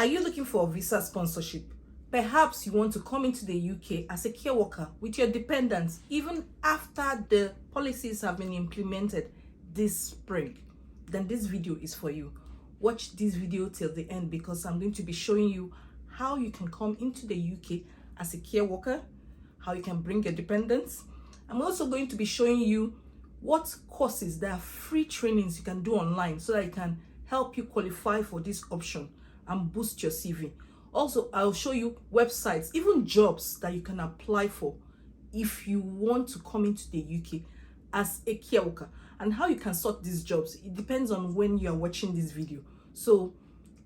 Are you looking for a visa sponsorship? Perhaps you want to come into the UK as a care worker with your dependents even after the policies have been implemented this spring. Then this video is for you. Watch this video till the end because I'm going to be showing you how you can come into the UK as a care worker, how you can bring your dependents. I'm also going to be showing you what courses, there are free trainings you can do online so that you can help you qualify for this option and boost your CV. Also, I'll show you websites, even jobs that you can apply for if you want to come into the UK as a care worker, and how you can sort these jobs. It depends on when you are watching this video. So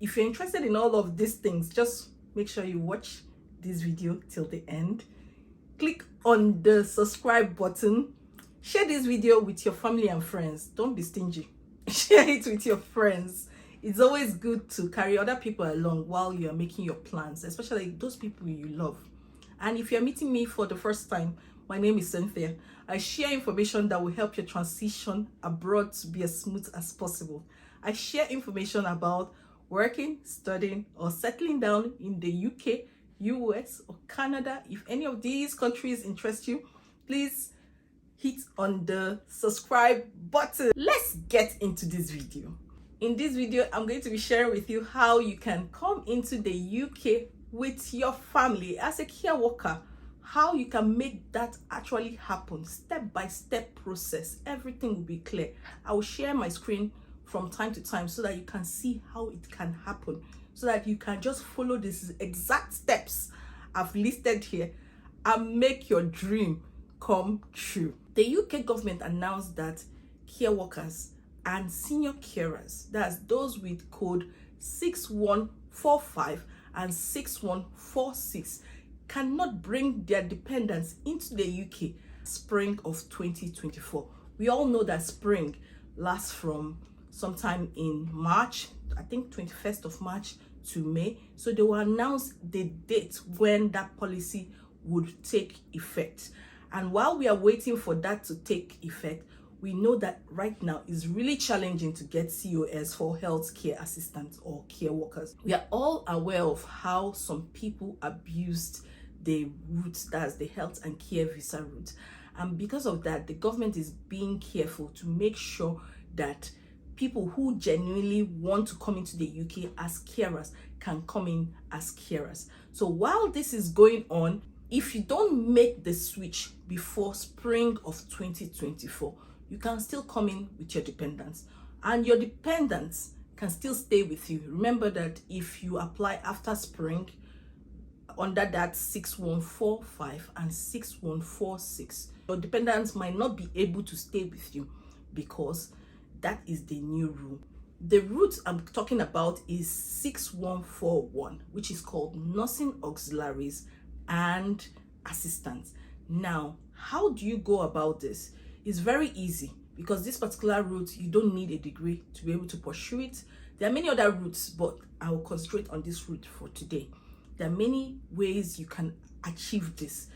if you're interested in all of these things, just make sure you watch this video till the end. Click on the subscribe button. Share this video with your family and friends. Don't be stingy. Share it with your friends. It's always good to carry other people along while you're making your plans, especially those people you love. And if you're meeting me for the first time, my name is Cynthia. I share information that will help your transition abroad to be as smooth as possible. I share information about working, studying, or settling down in the UK, US, or Canada. If any of these countries interest you, please hit on the subscribe button. Let's get into this video. In this video, I'm going to be sharing with you how you can come into the UK with your family as a care worker, how you can make that actually happen, step-by-step process. Everything will be clear. I will share my screen from time to time so that you can see how it can happen, so that you can just follow these exact steps I've listed here and make your dream come true. The UK government announced that care workers and senior carers, that's those with code 6145 and 6146, cannot bring their dependents into the UK spring of 2024. We all know that spring lasts from sometime in March, I think 21st of March to May. So they will announce the date when that policy would take effect. And while we are waiting for that to take effect, we know that right now is really challenging to get COS for healthcare assistants or care workers. We are all aware of how some people abused the route, that's the health and care visa route. And because of that, the government is being careful to make sure that people who genuinely want to come into the UK as carers can come in as carers. So while this is going on, if you don't make the switch before spring of 2024, you can still come in with your dependents, and your dependents can still stay with you. Remember that if you apply after spring under that 6145 and 6146, your dependents might not be able to stay with you because that is the new rule. The route I'm talking about is 6141, which is called nursing auxiliaries and assistants. Now, how do you go about this? It's very easy because this particular route, you don't need a degree to be able to pursue it. There are many other routes, but I will concentrate on this route for today. There are many ways you can achieve this.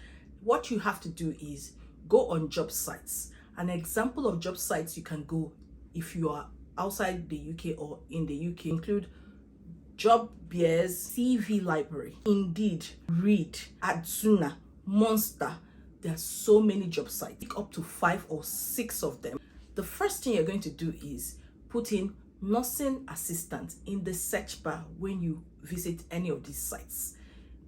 What you have to do is go on job sites. An example of job sites you can go if you are outside the UK or in the UK include Job Bears, CV Library, Indeed, Reed, Adzuna, Monster. There are so many job sites, pick up to 5 or 6 of them. The first thing you're going to do is put in nursing assistant in the search bar when you visit any of these sites.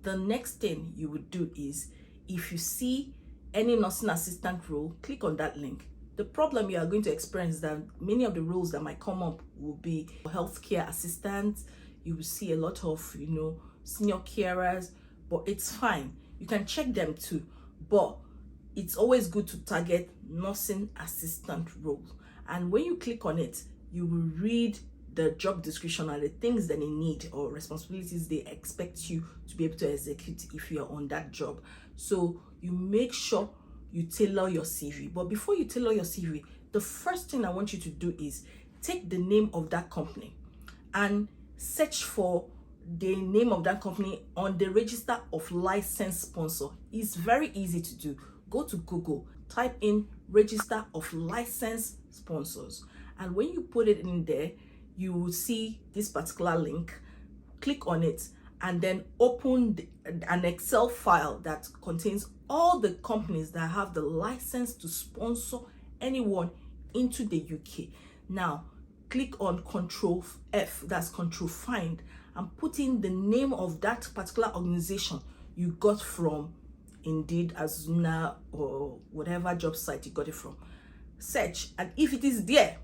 The next thing you would do is, if you see any nursing assistant role, click on that link. The problem you are going to experience is that many of the roles that might come up will be healthcare assistants. You will see a lot of, senior carers, but it's fine. You can check them too, but it's always good to target nursing assistant roles. And when you click on it, you will read the job description and the things that they need or responsibilities they expect you to be able to execute if you're on that job. So you make sure you tailor your CV. But before you tailor your CV, the first thing I want you to do is take the name of that company and search for the name of that company on the register of licensed sponsor. It's very easy to do. Go to Google, type in register of licensed sponsors, and when you put it in there, you will see this particular link. click on it and then open an Excel file that contains all the companies that have the license to sponsor anyone into the UK. Now, click on Control F, that's Control Find, and put in the name of that particular organization you got from Indeed, Azuna, or whatever job site you got it from. Search, and if it is there,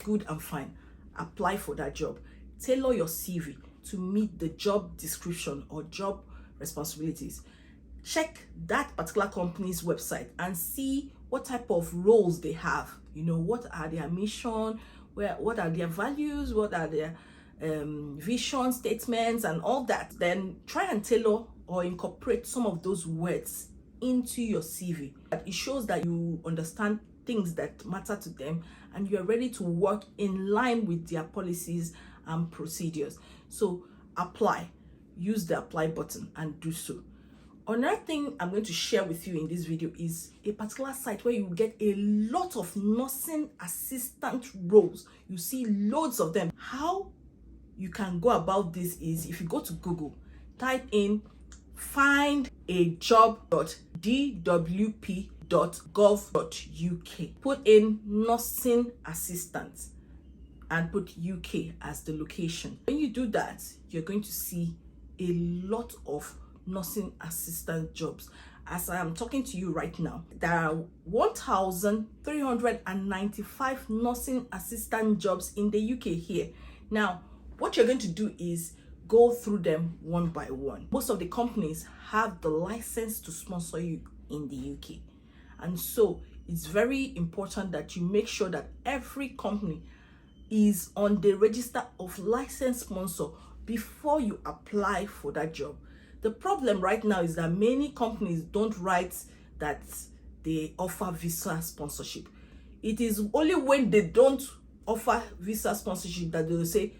good and fine. Apply for that job. Tailor your CV to meet the job description or job responsibilities. Check that particular company's website and see what type of roles they have. You know, what are their mission, what are their values, what are their vision statements and all that. Then try and tailor or incorporate some of those words into your CV. It shows that you understand things that matter to them and you're ready to work in line with their policies and procedures. So apply, use the apply button and do so. Another thing I'm going to share with you in this video is a particular site where you get a lot of nursing assistant roles. You see loads of them. How you can go about this is, if you go to Google, type in findajob.dwp.gov.uk, put in nursing assistant and put UK as the location. When you do that, you're going to see a lot of nursing assistant jobs. As I am talking to you right now, there are 1,395 nursing assistant jobs in the UK here. Now, what you're going to do is go through them one by one. Most of the companies have the license to sponsor you in the UK. And so it's very important that you make sure that every company is on the register of licensed sponsor before you apply for that job. The problem right now is that many companies don't write that they offer visa sponsorship. It is only when they don't offer visa sponsorship that they will say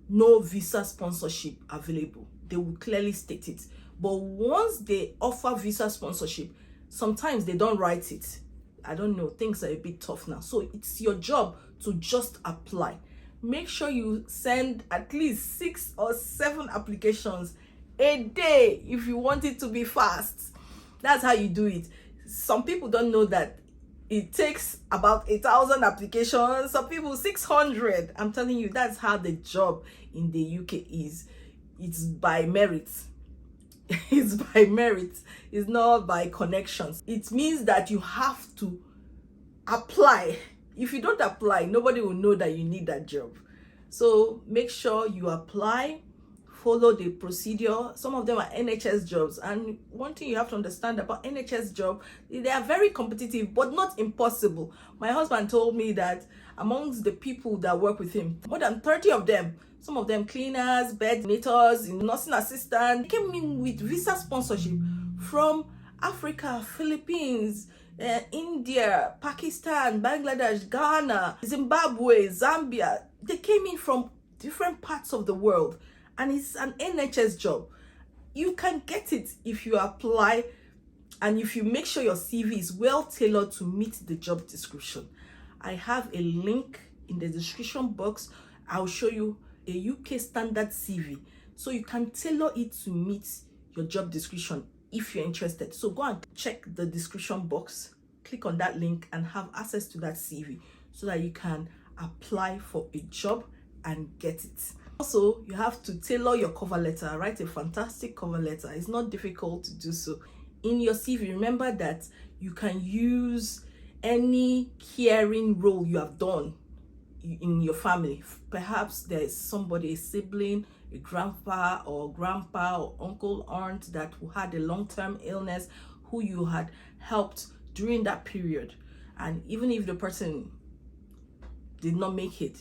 no visa sponsorship available. They will clearly state it. But once they offer visa sponsorship, sometimes they don't write it. I don't know, things are a bit tough now. So it's your job to just apply. Make sure you send at least 6 or 7 applications a day if you want it to be fast. That's how you do it. Some people don't know that it takes about 1,000 applications, some people 600. I'm telling you, that's how the job in the UK is. It's by merit. It's by merit. It's not by connections. It means that you have to apply. If you don't apply, nobody will know that you need that job. So make sure you apply, follow the procedure. Some of them are NHS jobs, and one thing you have to understand about NHS job, they are very competitive but not impossible. My husband told me that amongst the people that work with him, more than 30 of them, some of them cleaners, bed donators, nursing assistants, came in with visa sponsorship from Africa, Philippines, India, Pakistan, Bangladesh, Ghana, Zimbabwe, Zambia. They came in from different parts of the world, and it's an NHS job. You can get it if you apply and if you make sure your CV is well tailored to meet the job description. I have a link in the description box. I'll show you a UK standard CV so you can tailor it to meet your job description if you're interested. So go and check the description box, click on that link and have access to that CV so that you can apply for a job and get it. Also, you have to tailor your cover letter. Write a fantastic cover letter. It's not difficult to do so. In your CV, remember that you can use any caring role you have done in your family. Perhaps there's somebody, a sibling, a grandpa or grandpa or uncle, aunt that who had a long-term illness, who you had helped during that period. And even if the person did not make it,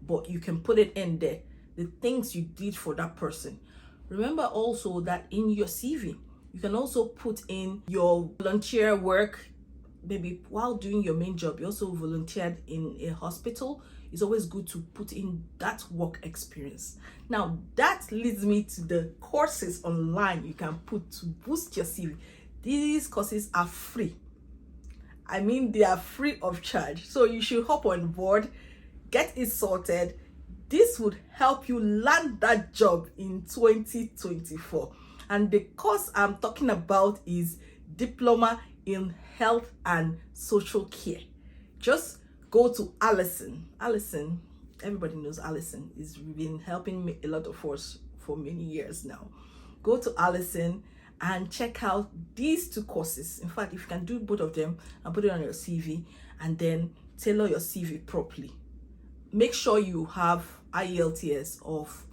but you can put it in there, the things you did for that person. Remember also that in your CV, you can also put in your volunteer work. Maybe while doing your main job, you also volunteered in a hospital. It's always good to put in that work experience. Now, that leads me to the courses online you can put to boost your CV. These courses are free. I mean, they are free of charge. So you should hop on board, get it sorted, This would help you land that job in 2024. And the course I'm talking about is Diploma in Health and Social Care. Just go to Alison. Alison, everybody knows Alison. Has been helping me, a lot of us, for many years now. Go to Alison and check out these two courses. In fact, if you can do both of them and put it on your CV, and then tailor your CV properly. Make sure you have IELTS of,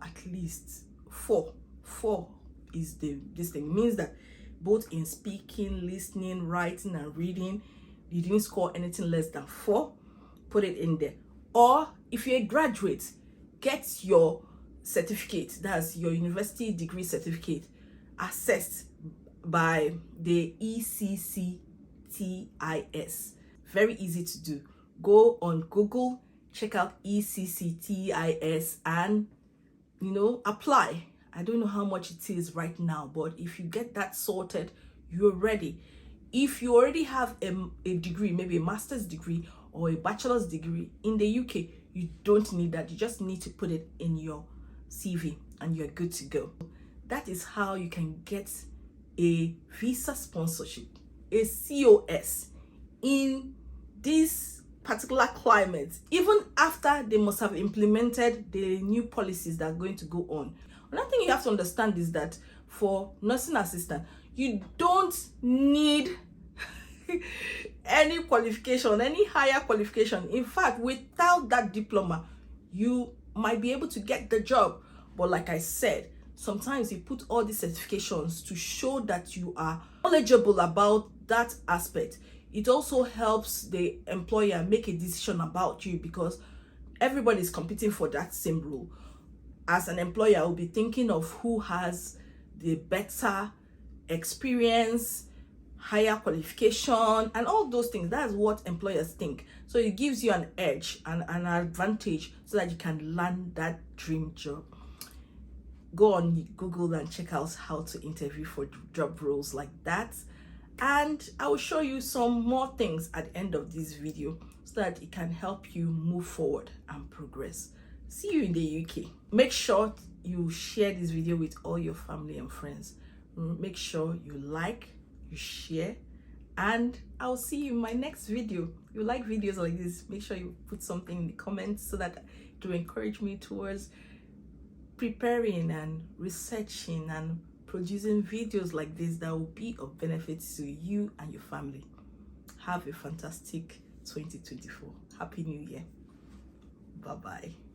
at least 4. 4 is this thing. It means that both in speaking, listening, writing, and reading, you didn't score anything less than 4. Put it in there. Or if you're a graduate, get your certificate, that's your university degree certificate, assessed by the ECCTIS. Very easy to do. Go on Google, check out ECCTIS, and apply. I don't know how much it is right now, but if you get that sorted, you're ready. If you already have a degree, maybe a master's degree or a bachelor's degree in the UK, you don't need that. You just need to put it in your CV and you're good to go. That is how you can get a visa sponsorship, a COS, in this particular climate, even after they must have implemented the new policies that are going to go on. Another thing you have to understand is that for nursing assistant, you don't need any qualification, any higher qualification. In fact, without that diploma, you might be able to get the job. But like I said, sometimes you put all these certifications to show that you are knowledgeable about that aspect. It also helps the employer make a decision about you, because everybody is competing for that same role. As an employer, I will be thinking of who has the better experience, higher qualification, and all those things. That's what employers think. So it gives you an edge and an advantage so that you can land that dream job. Go on Google and check out how to interview for job roles like that. And I will show you some more things at the end of this video so that it can help you move forward and progress. See you in the UK. Make sure you share this video with all your family and friends. Make sure you like, you share, and I'll see you in my next video. If you like videos like this, make sure you put something in the comments so that it will encourage me towards preparing and researching and producing videos like this that will be of benefit to you and your family. Have a fantastic 2024. Happy New Year. Bye-bye.